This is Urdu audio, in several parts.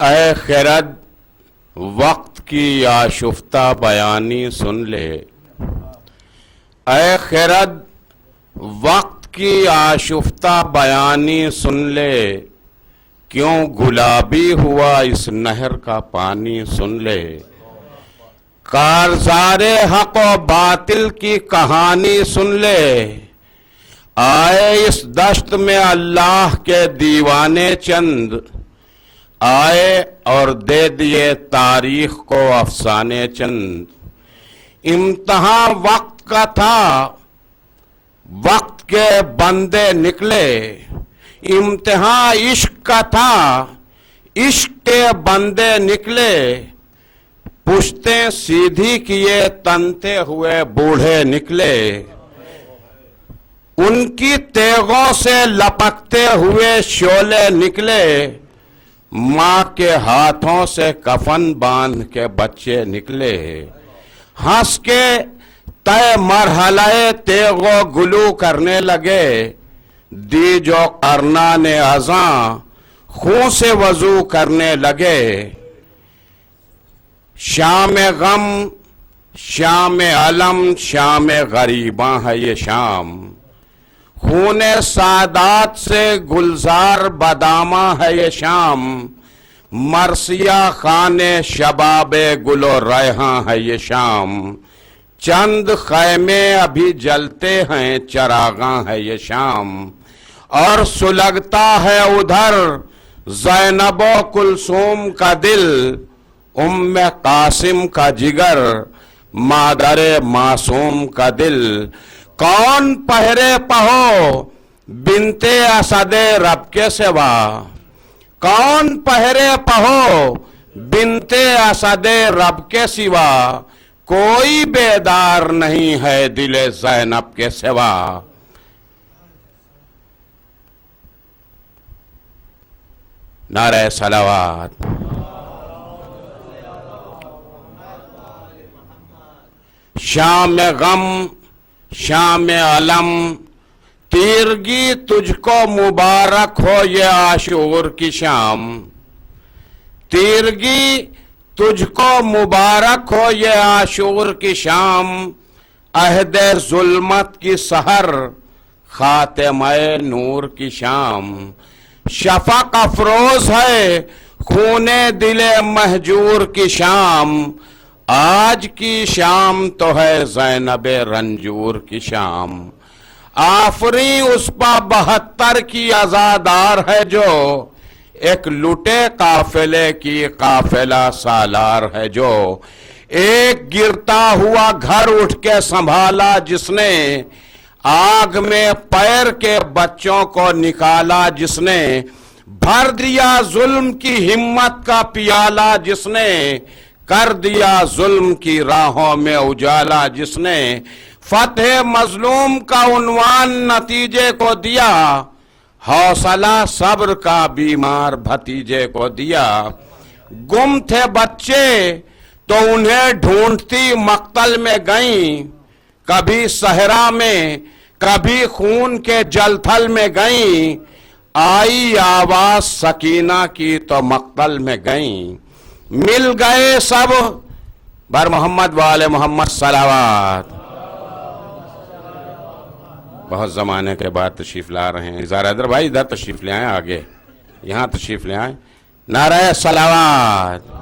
اے خرد وقت کی آشفتہ بیانی سن لے، اے خرد وقت کی آشفتہ بیانی سن لے، کیوں گلابی ہوا اس نہر کا پانی سن لے، کارزار حق و باطل کی کہانی سن لے، آئے اس دشت میں اللہ کے دیوانے چند، آئے اور دے دیے تاریخ کو افسانے چند، امتحان وقت کا تھا وقت کے بندے نکلے، امتحان عشق کا تھا عشق کے بندے نکلے، پشتیں سیدھی کیے تنتے ہوئے بوڑھے نکلے، ان کی تیغوں سے لپکتے ہوئے شعلے نکلے، ماں کے ہاتھوں سے کفن باندھ کے بچے نکلے، ہنس کے تے مرحلہ تیغ و گلو کرنے لگے، دی جو قرنان ازاں خون سے وضو کرنے لگے، شام غم شام علم شام غریباں ہے یہ شام، خون سادات سے گلزار باداماں ہے یہ شام، مرثیہ خان شباب گل و ریحاں ہے یہ شام، چند خیمے ابھی جلتے ہیں چراغاں ہے یہ شام، اور سلگتا ہے ادھر زینب و کلثوم کا دل، ام قاسم کا جگر مادر معصوم کا دل، کون پہرے پہو بنت اسد رب کے سوا، کون پہرے پہو بنت اسد رب کے سوا، کوئی بیدار نہیں ہے دل زینب کے سوا، نعرہ صلوات۔ شام غم شام علم تیرگی تجھ کو مبارک ہو یہ عاشور کی شام، تیرگی تجھ کو مبارک ہو یہ عاشور کی شام، عہد ظلمت کی سحر خاتمہ نور کی شام، شفق افروز ہے خون دل مہجور کی شام، آج کی شام تو ہے زینب رنجور کی شام، آفری اس پا 72 کی عزادار ہے جو، ایک لٹے قافلے کی قافلہ سالار ہے جو، ایک گرتا ہوا گھر اٹھ کے سنبھالا جس نے، آگ میں پیر کے بچوں کو نکالا جس نے، بھر دیا ظلم کی ہمت کا پیالہ جس نے، کر دیا ظلم کی راہوں میں اجالا جس نے، فتح مظلوم کا عنوان نتیجے کو دیا، حوصلہ صبر کا بیمار بھتیجے کو دیا، گم تھے بچے تو انہیں ڈھونڈتی مقتل میں گئیں، کبھی صحرا میں کبھی خون کے جلتھل میں گئیں، آئی آواز سکینہ کی تو مقتل میں گئیں، مل گئے سب بر محمد وآل محمد صلوات۔ بہت زمانے کے بعد تشریف لا رہے ہیں اظہار حیدر بھائی، ادھر تشریف لے آئیں، آگے یہاں تشریف لے آئیں، نعرہ صلوات۔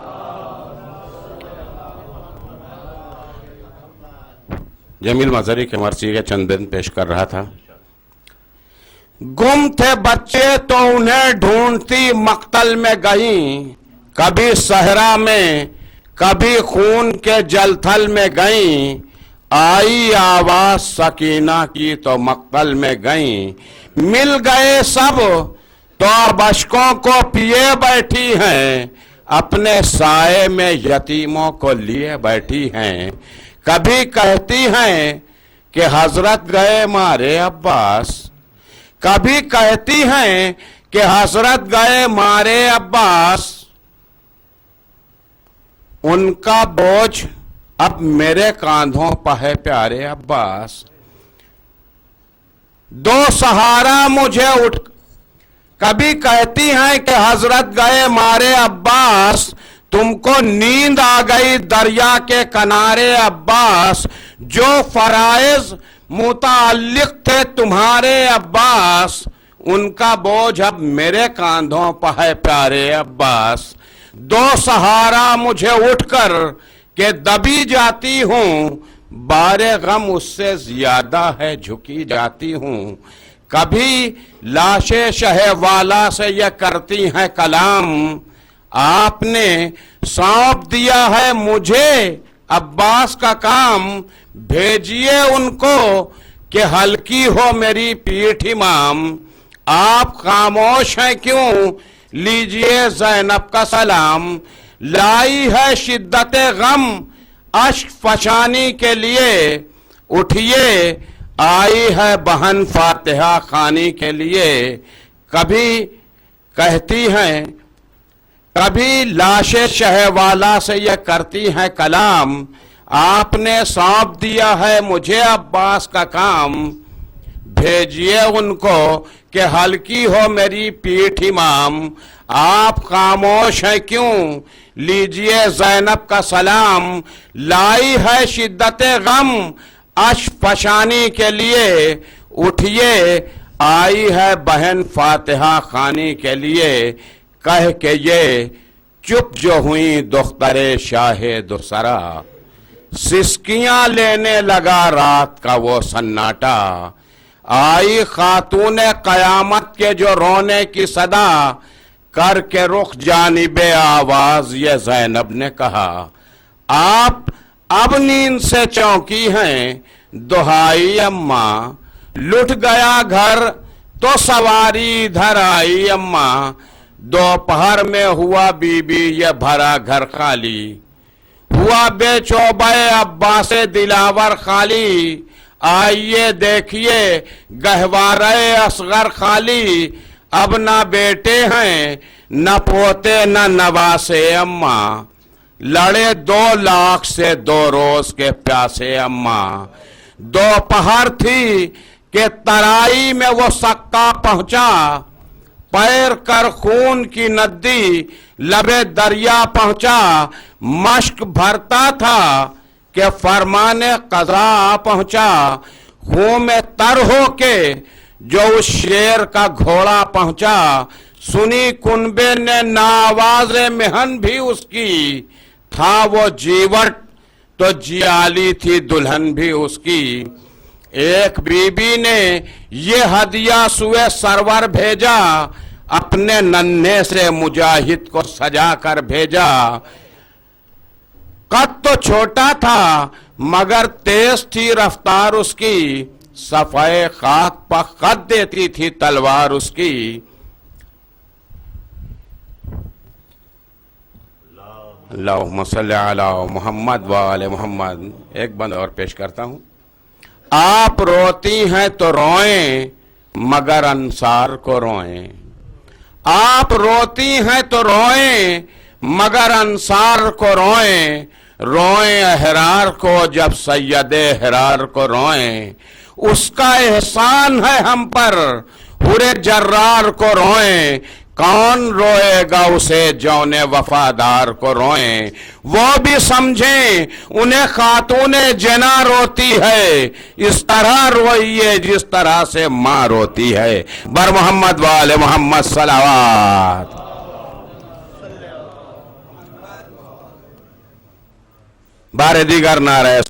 جمیل مظہری کے مرثیے کے چند دن پیش کر رہا تھا، گم تھے بچے تو انہیں ڈھونڈتی مقتل میں گئیں، کبھی صحرا میں کبھی خون کے جلتھل میں گئیں، آئی آواز سکینہ کی تو مقتل میں گئیں، مل گئے سب تو اب اشکوں کو پیے بیٹھی ہیں، اپنے سائے میں یتیموں کو لیے بیٹھی ہیں، کبھی کہتی ہیں کہ حضرت گئے مارے عباس، کبھی کہتی ہیں کہ حضرت گئے مارے عباس، ان کا بوجھ اب میرے کاندھوں پہ ہے پیارے عباس، دو سہارا مجھے کبھی کہتی ہیں کہ حضرت گئے مارے عباس، تم کو نیند آ گئی دریا کے کنارے عباس، جو فرائض متعلق تھے تمہارے عباس، ان کا بوجھ اب میرے کاندھوں پہ ہے پیارے عباس، دو سہارا مجھے اٹھ کر کہ دبی جاتی ہوں، بار غم اس سے زیادہ ہے جھکی جاتی ہوں، کبھی لاش شہ والا سے یہ کرتی ہیں کلام، آپ نے سونپ دیا ہے مجھے عباس کا کام، بھیجیے ان کو کہ ہلکی ہو میری پیٹھ امام، آپ خاموش ہیں کیوں لیجئے زینب کا سلام، لائی ہے شدت غم اشک فشانی کے لیے، اٹھیے آئی ہے بہن فاتحہ خوانی کے لیے، کبھی کہتی ہیں کبھی لاش شہ والا سے یہ کرتی ہیں کلام، آپ نے سونپ دیا ہے مجھے عباس کا کام، بھیجیے ان کو کہ ہلکی ہو میری پیٹھ امام، آپ خاموش ہیں کیوں لیجئے زینب کا سلام، لائی ہے شدت غم اشک فشانی کے لیے، اٹھیے آئی ہے بہن فاتحہ خوانی کے لیے، کہہ کہ یہ چپ جو ہوئیں دختر شاہ دوسرا، سسکیاں لینے لگا رات کا وہ سناٹا، آئی خاتون قیامت کے جو رونے کی صدا، کر کے رخ جانب آواز یہ زینب نے کہا، آپ اب نیند سے چونکی ہیں دہائی اماں، لٹ گیا گھر تو سواری ادھر آئی اماں، دوپہر میں ہوا بی بی یہ بھرا گھر خالی، ہوا بے چوبہ عباس دلاور خالی، آئیے دیکھیے گہوارے اصغر خالی، اب نہ بیٹے ہیں نہ پوتے نہ نواسے اماں، لڑے 2 لاکھ سے 2 روز کے پیاسے اماں، دوپہر تھی کہ ترائی میں وہ سکا پہنچا، پیر کر خون کی ندی لبے دریا پہنچا، مشک بھرتا تھا کہ فرمان قضا پہنچا، خون میں تر ہو کے جو اس شیر کا گھوڑا پہنچا، سنی کنبے نے ناواز مہن بھی اس کی، تھا وہ جیوٹ تو جیالی تھی دلہن بھی اس کی، ایک بی بی نے یہ ہدیہ سوئے سرور بھیجا، اپنے ننھے سے مجاہد کو سجا کر بھیجا، قد تو چھوٹا تھا مگر تیز تھی رفتار اس کی، صفحے خاک پر قد دیتی تھی تلوار اس کی، اللہم صلی علی محمد وآل محمد۔ ایک بند اور پیش کرتا ہوں، آپ روتی ہیں تو روئیں مگر انصار کو روئیں، آپ روتی ہیں تو روئیں مگر انصار کو روئیں، روئیں احرار کو جب سید احرار کو روئیں، اس کا احسان ہے ہم پر حر جرار کو روئیں، کون روئے گا اسے جون وفادار کو روئیں، وہ بھی سمجھیں انہیں خاتون جنا روتی ہے، اس طرح روئیے جس طرح سے ماں روتی ہے، بر محمد وآل محمد صلوات۔ بار دیگر نعرہ